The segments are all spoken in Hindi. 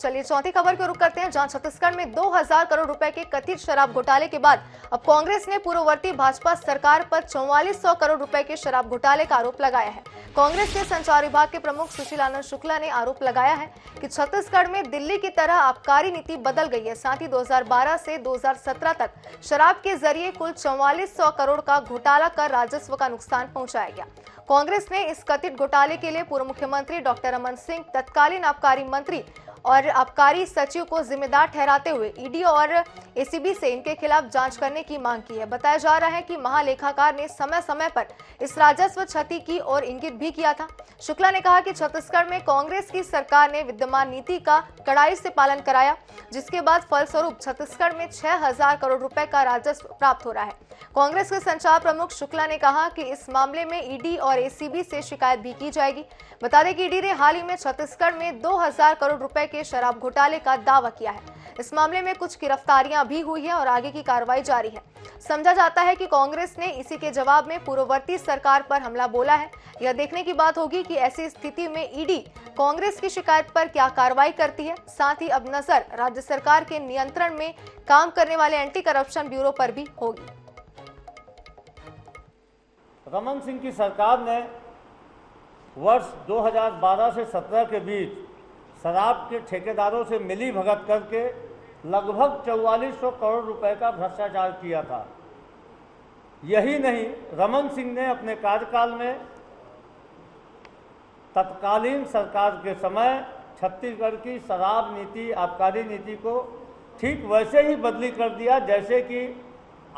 चलिए चौथी खबर को रुख करते हैं, जहां छत्तीसगढ़ में 2000 करोड़ रुपए के कथित शराब घोटाले के बाद अब कांग्रेस ने पूर्ववर्ती भाजपा सरकार पर 4400 करोड़ रुपए के शराब घोटाले का आरोप लगाया है। कांग्रेस के संचार विभाग के प्रमुख सुशील आनंद शुक्ला ने आरोप लगाया है कि छत्तीसगढ़ में दिल्ली की तरह आबकारी नीति बदल गई है। साथ ही 2012 से 2017 तक शराब के जरिए कुल 4400 करोड़ का घोटाला कर राजस्व का नुकसान पहुंचाया गया। कांग्रेस ने इस कथित घोटाले के लिए पूर्व मुख्यमंत्री डॉक्टर रमन सिंह, तत्कालीन आबकारी मंत्री और आबकारी सचिव को जिम्मेदार ठहराते हुए ईडी और एसीबी से इनके खिलाफ जांच करने की मांग की है। बताया जा रहा है कि महालेखाकार ने समय समय पर इस राजस्व क्षति की ओर इंगित भी किया था। शुक्ला ने कहा कि छत्तीसगढ़ में कांग्रेस की सरकार ने विद्यमान नीति का कड़ाई से पालन कराया, जिसके बाद फलस्वरूप छत्तीसगढ़ में 6000 करोड़ रुपए का राजस्व प्राप्त हो रहा है। कांग्रेस के संचार प्रमुख शुक्ला ने कहा कि इस मामले में ईडी और एसीबी से शिकायत भी की जाएगी। बता दें कि ईडी ने हाल ही में छत्तीसगढ़ में 2000 करोड़ रुपए के शराब घोटाले का दावा किया है। इस मामले में कुछ गिरफ्तारियां भी हुई है और आगे की कार्रवाई जारी है। समझा जाता है कि कांग्रेस ने इसी के जवाब में पूर्ववर्ती सरकार पर हमला बोला है। यह देखने की बात होगी कि ऐसी स्थिति में ईडी कांग्रेस की शिकायत पर क्या कार्रवाई करती है। साथ ही अब नजर राज्य सरकार के नियंत्रण में काम करने वाले एंटी करप्शन ब्यूरो पर भी होगी। रमन सिंह की सरकार ने वर्ष 2012 से 17 के बीच शराब के ठेकेदारों से मिली भगत करके लगभग 4400 करोड़ रुपए का भ्रष्टाचार किया था। यही नहीं, रमन सिंह ने अपने कार्यकाल में तत्कालीन सरकार के समय छत्तीसगढ़ की शराब नीति, आबकारी नीति को ठीक वैसे ही बदली कर दिया जैसे कि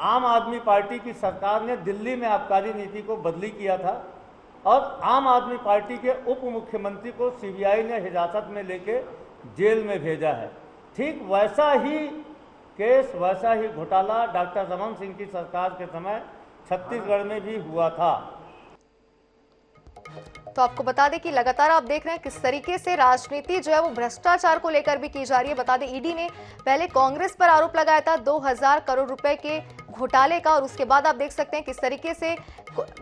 आम आदमी पार्टी की सरकार ने दिल्ली में आबकारी नीति को बदली किया था और आम आदमी पार्टी के उप मुख्यमंत्री को सीबीआई ने हिरासत में लेके जेल में भेजा है। ठीक वैसा ही केस, वैसा ही घोटाला डॉक्टर रमन सिंह की सरकार के समय छत्तीसगढ़ में भी हुआ था। तो आपको बता दें कि लगातार आप देख रहे हैं किस तरीके से राजनीति जो है वो भ्रष्टाचार को लेकर भी की जा रही है। बता दें ईडी ने पहले कांग्रेस पर आरोप लगाया था 2000 करोड़ रुपए के घोटाले का, और उसके बाद आप देख सकते हैं किस तरीके से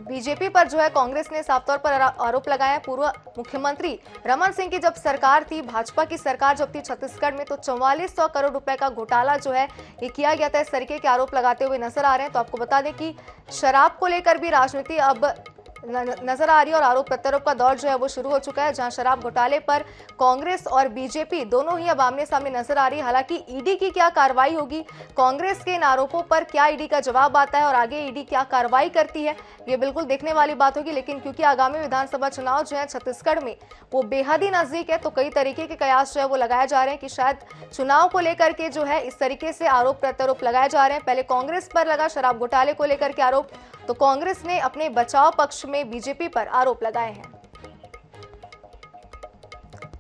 बीजेपी पर जो है कांग्रेस ने साफ तौर पर आरोप लगाया। पूर्व मुख्यमंत्री रमन सिंह की जब सरकार थी, भाजपा की सरकार जब थी छत्तीसगढ़ में, तो 4400 करोड़ रुपए का घोटाला जो है ये किया गया था। इस तरीके के आरोप लगाते हुए नजर आ रहे हैं। तो आपको बता दें कि शराब को लेकर भी राजनीति अब नजर आ रही है और आरोप प्रत्यारोप का दौर जो है वो शुरू हो चुका है, जहां शराब घोटाले पर कांग्रेस और बीजेपी दोनों ही अब आमने सामने नजर आ रही है। हालांकि ईडी की क्या कार्रवाई होगी, कांग्रेस के इन आरोपों पर क्या ईडी का जवाब आता है और आगे ईडी क्या कार्रवाई करती है, ये बिल्कुल देखने वाली बात होगी। लेकिन क्योंकि आगामी विधानसभा चुनाव जो है छत्तीसगढ़ में वो बेहद ही नजदीक है, तो कई तरीके के कयास जो है वो लगाए जा रहे हैं कि शायद चुनाव को लेकर के जो है इस तरीके से आरोप प्रत्यारोप लगाए जा रहे हैं। पहले कांग्रेस पर लगा शराब घोटाले को लेकर के आरोप, तो कांग्रेस ने अपने बचाव पक्ष में बीजेपी पर आरोप लगाए हैं।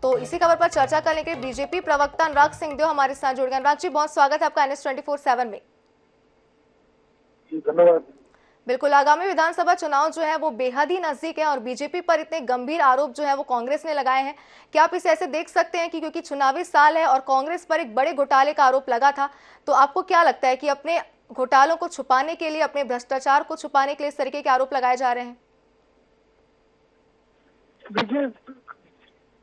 तो इसी खबर पर चर्चा करने के लिए बीजेपी प्रवक्ता अनुराग सिंहदेव हमारे साथ जुड़ गए। अनुराग जी, बहुत स्वागत है आपका NS24/7 में। धन्यवाद। बिल्कुल, आगामी विधानसभा चुनाव जो है वो बेहद ही नजदीक है और बीजेपी पर इतने गंभीर आरोप जो है वो कांग्रेस ने लगाए हैं। क्या आप इसे ऐसे देख सकते हैं कि क्योंकि चुनावी साल है और कांग्रेस पर एक बड़े घोटाले का आरोप लगा था, तो आपको क्या लगता है कि अपने घोटालों को छुपाने के लिए, अपने भ्रष्टाचार को छुपाने के लिए इस तरीके के आरोप लगाए जा रहे हैं? देखिए,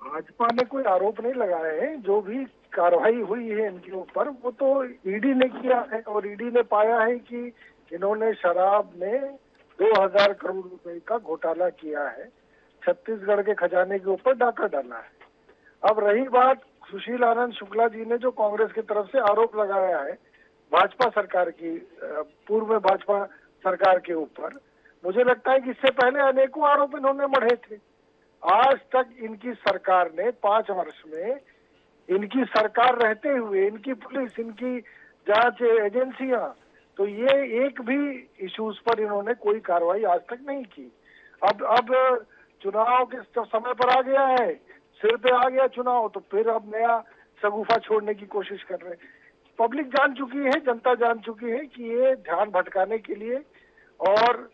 भाजपा ने कोई आरोप नहीं लगाए हैं। जो भी कार्रवाई हुई है इनके ऊपर वो तो ईडी ने किया है और ईडी ने पाया है कि इन्होंने शराब में 2000 करोड़ रुपए का घोटाला किया है, छत्तीसगढ़ के खजाने के ऊपर डाका डाला है। अब रही बात सुशील आनंद शुक्ला जी ने जो कांग्रेस की तरफ से आरोप लगाया है भाजपा सरकार की, पूर्व में भाजपा सरकार के ऊपर, मुझे लगता है कि इससे पहले अनेकों आरोप इन्होंने मढ़े थे। आज तक इनकी सरकार ने 5 वर्ष में, इनकी सरकार रहते हुए, इनकी पुलिस, इनकी जांच एजेंसियां, तो ये एक भी इश्यूज पर इन्होंने कोई कार्रवाई आज तक नहीं की। अब चुनाव के समय पर आ गया है, सिर पे आ गया चुनाव, तो फिर अब नया शगुफा छोड़ने की कोशिश कर रहे हैं। पब्लिक जान चुकी है, जनता जान चुकी है कि ये ध्यान भटकाने के लिए, और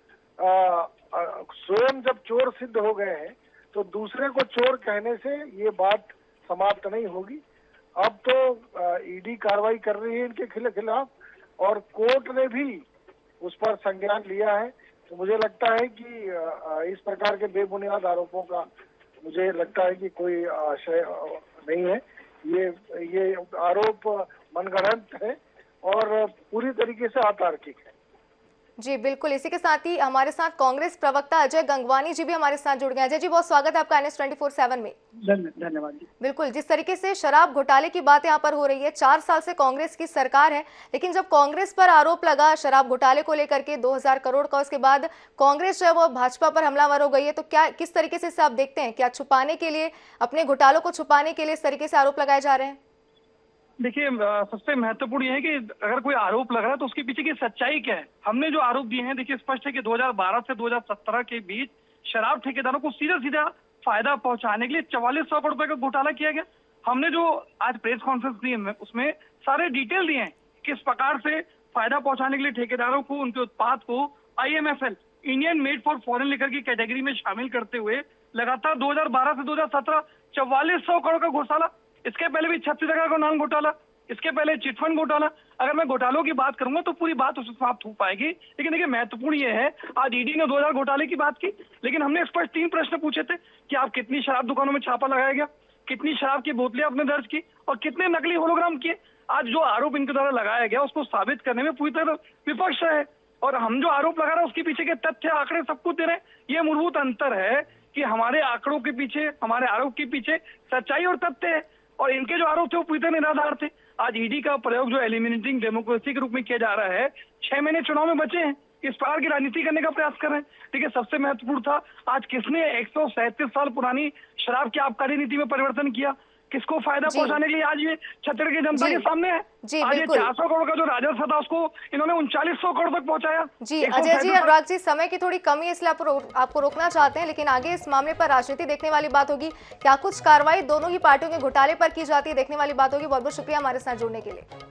स्वयं जब चोर सिद्ध हो गए हैं तो दूसरे को चोर कहने से ये बात समाप्त नहीं होगी। अब तो ईडी कार्रवाई कर रही है इनके खिलाफ और कोर्ट ने भी उस पर संज्ञान लिया है। तो मुझे लगता है कि इस प्रकार के बेबुनियाद आरोपों का मुझे लगता है कि कोई आशय नहीं है। ये आरोप मनगढ़ंत है और पूरी तरीके से अतार्किक है। जी बिल्कुल, इसी के साथ ही हमारे साथ कांग्रेस प्रवक्ता अजय गंगवानी जी भी हमारे साथ जुड़ गए। अजय जी, बहुत स्वागत है आपका NS24/7 में। धन्यवाद जी। बिल्कुल, जिस तरीके से शराब घोटाले की बात यहाँ पर हो रही है, 4 साल से कांग्रेस की सरकार है, लेकिन जब कांग्रेस पर आरोप लगा शराब घोटाले को लेकर के 2000 करोड़ का, उसके बाद कांग्रेस जो है वो भाजपा पर हमलावर हो गई है, तो क्या किस तरीके से इसे आप देखते हैं? क्या छुपाने के लिए, अपने घोटालों को छुपाने के लिए इस तरीके से आरोप लगाए जा रहे हैं? देखिए, सबसे महत्वपूर्ण यह है कि अगर कोई आरोप लग रहा है तो उसके पीछे की सच्चाई क्या है। हमने जो आरोप दिए हैं, देखिए स्पष्ट है कि 2012 से 2017 के बीच शराब ठेकेदारों को सीधा सीधा फायदा पहुंचाने के लिए 4400 करोड़ रुपए का घोटाला किया गया। हमने जो आज प्रेस कॉन्फ्रेंस दी है उसमें सारे डिटेल दिए हैं किस प्रकार से फायदा पहुंचाने के लिए ठेकेदारों को, उनके उत्पाद को IMFL, Indian made for foreign liquor की कैटेगरी में शामिल करते हुए लगातार 2012 से 2017 4400 करोड़ का घोटाला। इसके पहले भी छत्तीसगढ़ का नाम घोटाला, इसके पहले चिटफंड घोटाला। अगर मैं घोटालों की बात करूंगा तो पूरी बात उसमें समाप्त हो पाएगी, लेकिन देखिए महत्वपूर्ण ये है, आज ईडी ने 2000 घोटाले की बात की, लेकिन हमने स्पष्ट 3 प्रश्न पूछे थे कि आप कितनी शराब दुकानों में छापा लगाया गया, कितनी शराब की बोतलें आपने दर्ज की और कितने नकली होलोग्राम किए। आज जो आरोप इनके द्वारा लगाया गया उसको साबित करने में पूरी तरह विपक्ष है, और हम जो आरोप लगा रहे हैं उसके पीछे के तथ्य, आंकड़े सब कुछ दे रहे हैं। ये मूलभूत अंतर है कि हमारे आंकड़ों के पीछे, हमारे आरोप के पीछे सच्चाई और तथ्य है, और इनके जो आरोप थे वो पूरी तरह निराधार थे। आज ईडी का प्रयोग जो एलिमिनेटिंग डेमोक्रेसी के रूप में किया जा रहा है, 6 महीने चुनाव में बचे हैं, इस प्रकार की राजनीति करने का प्रयास कर रहे हैं। देखिए, सबसे महत्वपूर्ण था आज किसने 137 साल पुरानी शराब की आबकारी नीति में परिवर्तन किया, किसको फायदा पहुंचाने के लिए आज ये छत्तीसगढ़ की जनता के सामने है। आज ये 400 करोड़ का जो राजस्व था उसको इन्होंने 3900 करोड़ तक पहुंचाया। जी अजय जी, अनुराग जी, समय की थोड़ी कमी है इसलिए आपको रोकना चाहते हैं, लेकिन आगे इस मामले पर राजनीति देखने वाली बात होगी। क्या कुछ कार्रवाई दोनों ही पार्टियों के घोटाले पर की जाती है, देखने वाली बात होगी। बहुत बहुत शुक्रिया हमारे साथ जुड़ने के लिए।